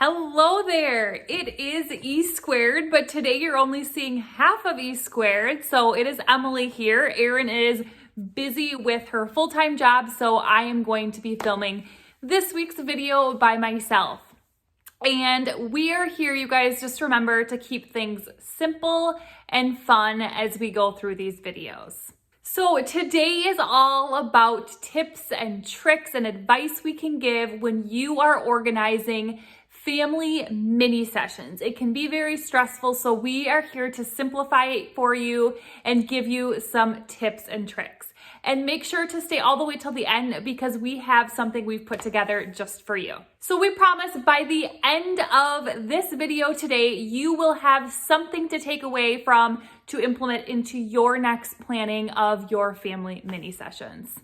Hello there, it is E squared, but today you're only seeing half of E squared. So it is Emily here. Erin is busy with her full-time job, so I am going to be filming this week's video by myself. And we are here, you guys, just remember to keep things simple and fun as we go through these videos. So today is all about tips and tricks and advice we can give when you are organizing family mini sessions. It can be very stressful, so we are here to simplify it for you and give you some tips and tricks. And make sure to stay all the way till the end because we have something we've put together just for you. So we promise by the end of this video today, you will have something to take away from to implement into your next planning of your family mini sessions.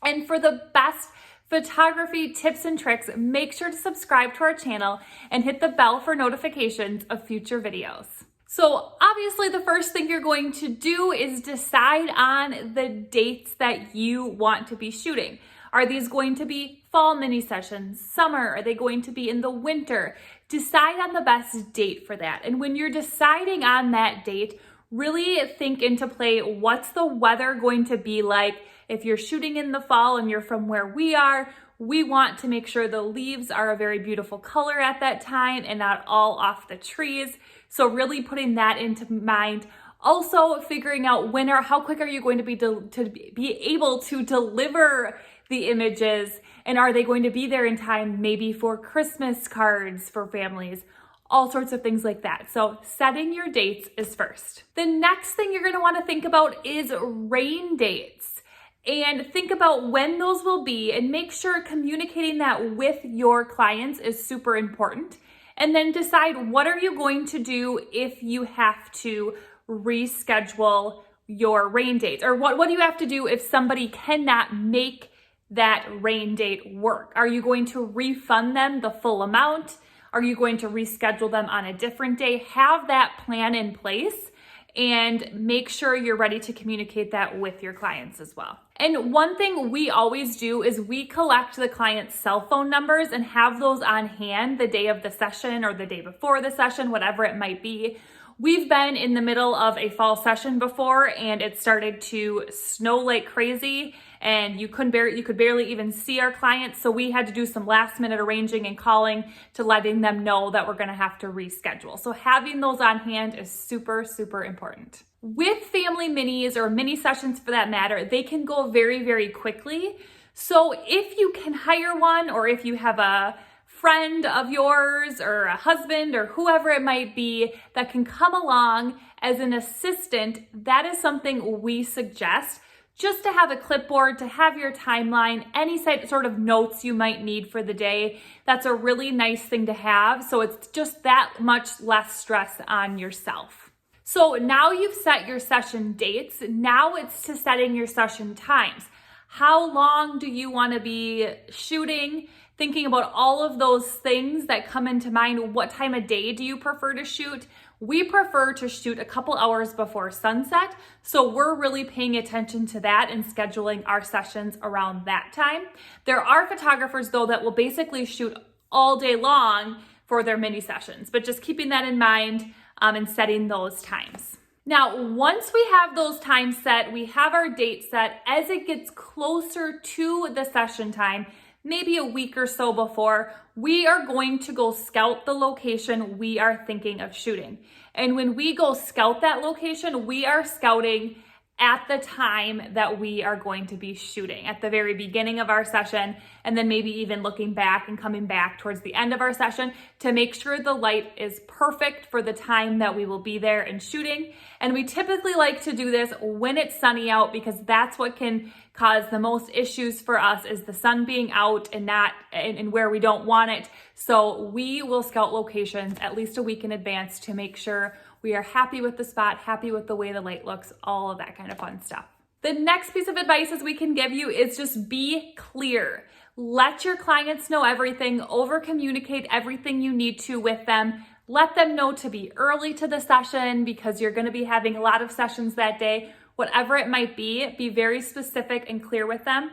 And for the best photography tips and tricks, make sure to subscribe to our channel and hit the bell for notifications of future videos. So obviously the first thing you're going to do is decide on the dates that you want to be shooting. Are these going to be fall mini sessions, summer? Are they going to be in the winter? Decide on the best date for that. And when you're deciding on that date, really think into play, what's the weather going to be like? If you're shooting in the fall and you're from where we are, we want to make sure the leaves are a very beautiful color at that time and not all off the trees. So really putting that into mind. Also figuring out when or how quick are you going to be able to deliver the images, and are they going to be there in time maybe for Christmas cards for families, all sorts of things like that. So setting your dates is first. The next thing you're going to want to think about is rain dates. And think about when those will be and make sure communicating that with your clients is super important. And then decide what are you going to do if you have to reschedule your rain dates, or what do you have to do if somebody cannot make that rain date work? Are you going to refund them the full amount? Are you going to reschedule them on a different day? Have that plan in place and make sure you're ready to communicate that with your clients as well. And one thing we always do is we collect the client's cell phone numbers and have those on hand the day of the session or the day before the session, whatever it might be. We've been in the middle of a fall session before and it started to snow like crazy and you could barely even see our clients. So we had to do some last minute arranging and calling to letting them know that we're gonna have to reschedule. So having those on hand is super, super important. With family minis or mini sessions for that matter, they can go very, very quickly. So if you can hire one, or if you have a friend of yours or a husband or whoever it might be that can come along as an assistant, that is something we suggest, just to have a clipboard, to have your timeline, any sort of notes you might need for the day. That's a really nice thing to have. So it's just that much less stress on yourself. So now you've set your session dates. Now it's to setting your session times. How long do you want to be shooting? Thinking about all of those things that come into mind. What time of day do you prefer to shoot? We prefer to shoot a couple hours before sunset. So we're really paying attention to that and scheduling our sessions around that time. There are photographers though that will basically shoot all day long for their mini sessions, but just keeping that in mind and setting those times. Now, once we have those times set, we have our date set. As it gets closer to the session time, maybe a week or so before, we are going to go scout the location we are thinking of shooting. And when we go scout that location, we are scouting at the time that we are going to be shooting, at the very beginning of our session, and then maybe even looking back and coming back towards the end of our session to make sure the light is perfect for the time that we will be there and shooting. And we typically like to do this when it's sunny out because that's what can cause the most issues for us, is the sun being out and not and where we don't want it. So we will scout locations at least a week in advance to make sure we are happy with the spot, happy with the way the light looks, all of that kind of fun stuff. The next piece of advice we can give you is just be clear. Let your clients know everything, over communicate everything you need to with them. Let them know to be early to the session because you're going to be having a lot of sessions that day. Whatever it might be very specific and clear with them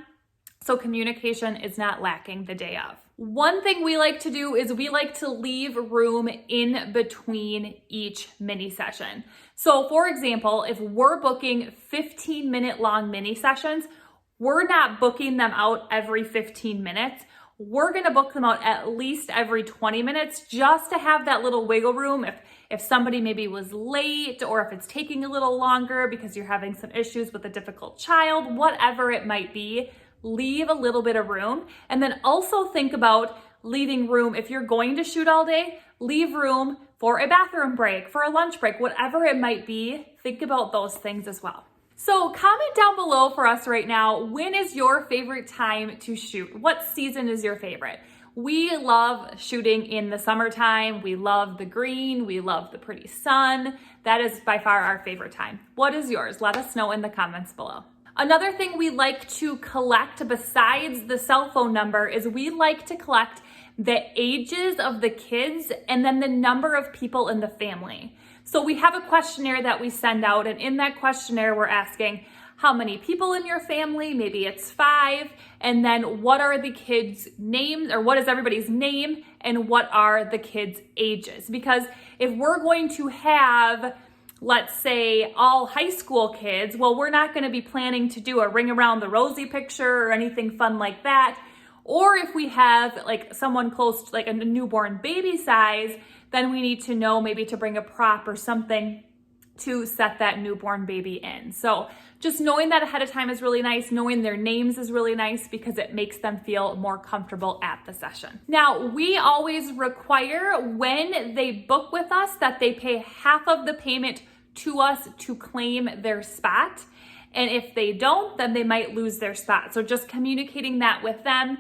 so communication is not lacking the day of. One thing we like to do is we like to leave room in between each mini session. So for example, if we're booking 15-minute long mini sessions, we're not booking them out every 15 minutes. We're gonna book them out at least every 20 minutes just to have that little wiggle room. If somebody maybe was late, or if it's taking a little longer because you're having some issues with a difficult child, whatever it might be, leave a little bit of room. And then also think about leaving room. If you're going to shoot all day, leave room for a bathroom break, for a lunch break, whatever it might be. Think about those things as well. So comment down below for us right now, when is your favorite time to shoot? What season is your favorite? We love shooting in the summertime. We love the green. We love the pretty sun. That is by far our favorite time. What is yours? Let us know in the comments below. Another thing we like to collect besides the cell phone number is we like to collect the ages of the kids and then the number of people in the family. So we have a questionnaire that we send out, and in that questionnaire we're asking how many people in your family, maybe it's 5, and then what are the kids' names, or what is everybody's name, and what are the kids' ages. Because if we're going to have, let's say, all high school kids, well, we're not gonna be planning to do a ring around the rosy picture or anything fun like that. Or if we have like someone close to like a newborn baby size, then we need to know maybe to bring a prop or something to set that newborn baby in. So just knowing that ahead of time is really nice. Knowing their names is really nice because it makes them feel more comfortable at the session. Now, we always require when they book with us that they pay half of the payment to us to claim their spot. And if they don't, then they might lose their spot. So just communicating that with them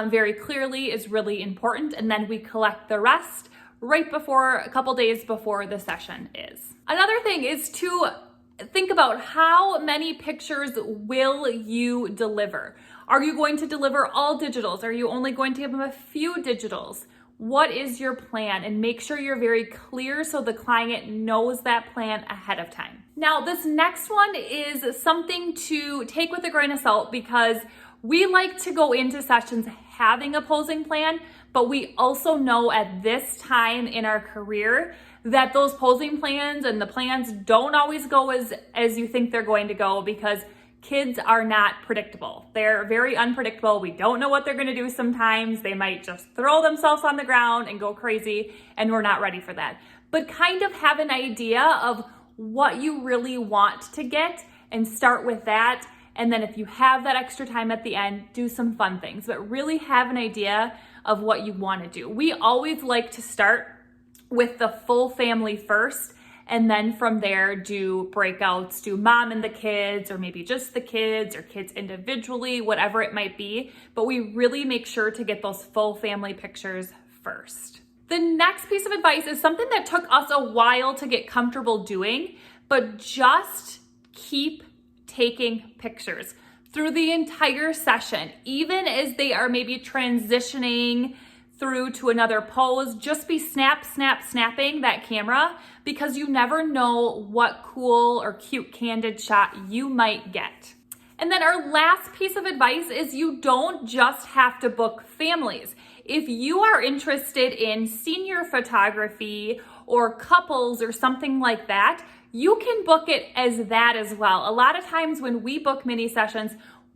very clearly is really important. And then we collect the rest right before, a couple days before the session is. Another thing is to think about how many pictures will you deliver. Are you going to deliver all digitals? Are you only going to give them a few digitals? What is your plan? And make sure you're very clear so the client knows that plan ahead of time. Now, this next one is something to take with a grain of salt because we like to go into sessions having a posing plan, but we also know at this time in our career that those posing plans and the plans don't always go as you think they're going to go because kids are not predictable. They're very unpredictable. We don't know what they're gonna do sometimes. They might just throw themselves on the ground and go crazy, and we're not ready for that. But kind of have an idea of what you really want to get and start with that. And then if you have that extra time at the end, do some fun things, but really have an idea of what you wanna do. We always like to start with the full family first, and then from there do breakouts, do mom and the kids, or maybe just the kids or kids individually, whatever it might be. But we really make sure to get those full family pictures first. The next piece of advice is something that took us a while to get comfortable doing, but just keep taking pictures through the entire session, even as they are maybe transitioning through to another pose. Just be snapping that camera because you never know what cool or cute candid shot you might get. And then our last piece of advice is you don't just have to book families. If you are interested in senior photography or couples or something like that, you can book it as that as well. A lot of times when we book mini sessions,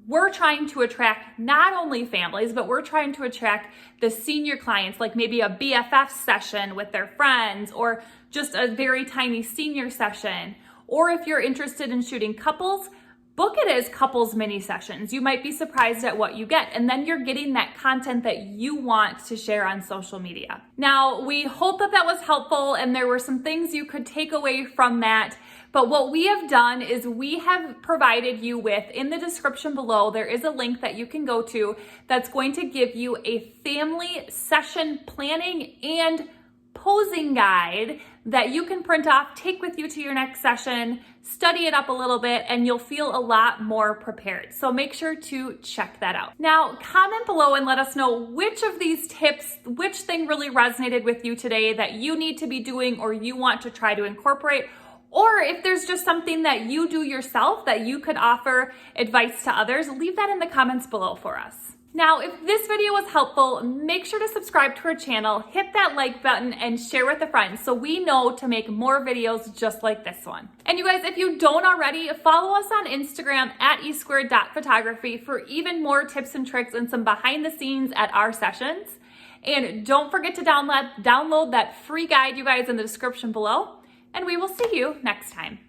we're trying to attract not only families, but we're trying to attract the senior clients, like maybe a BFF session with their friends, or just a very tiny senior session. Or if you're interested in shooting couples, book it as couples mini sessions. You might be surprised at what you get, and then you're getting that content that you want to share on social media. Now, we hope that that was helpful and there were some things you could take away from that. But what we have done is we have provided you with, in the description below, there is a link that you can go to that's going to give you a family session planning and posing guide that you can print off, take with you to your next session, study it up a little bit, and you'll feel a lot more prepared. So make sure to check that out. Now, comment below and let us know which of these tips, which thing really resonated with you today that you need to be doing or you want to try to incorporate. Or if there's just something that you do yourself that you could offer advice to others, leave that in the comments below for us. Now, if this video was helpful, make sure to subscribe to our channel, hit that like button, and share with a friend so we know to make more videos just like this one. And you guys, if you don't already, follow us on Instagram at e2photography for even more tips and tricks and some behind the scenes at our sessions. And don't forget to download that free guide, you guys, in the description below. And we will see you next time.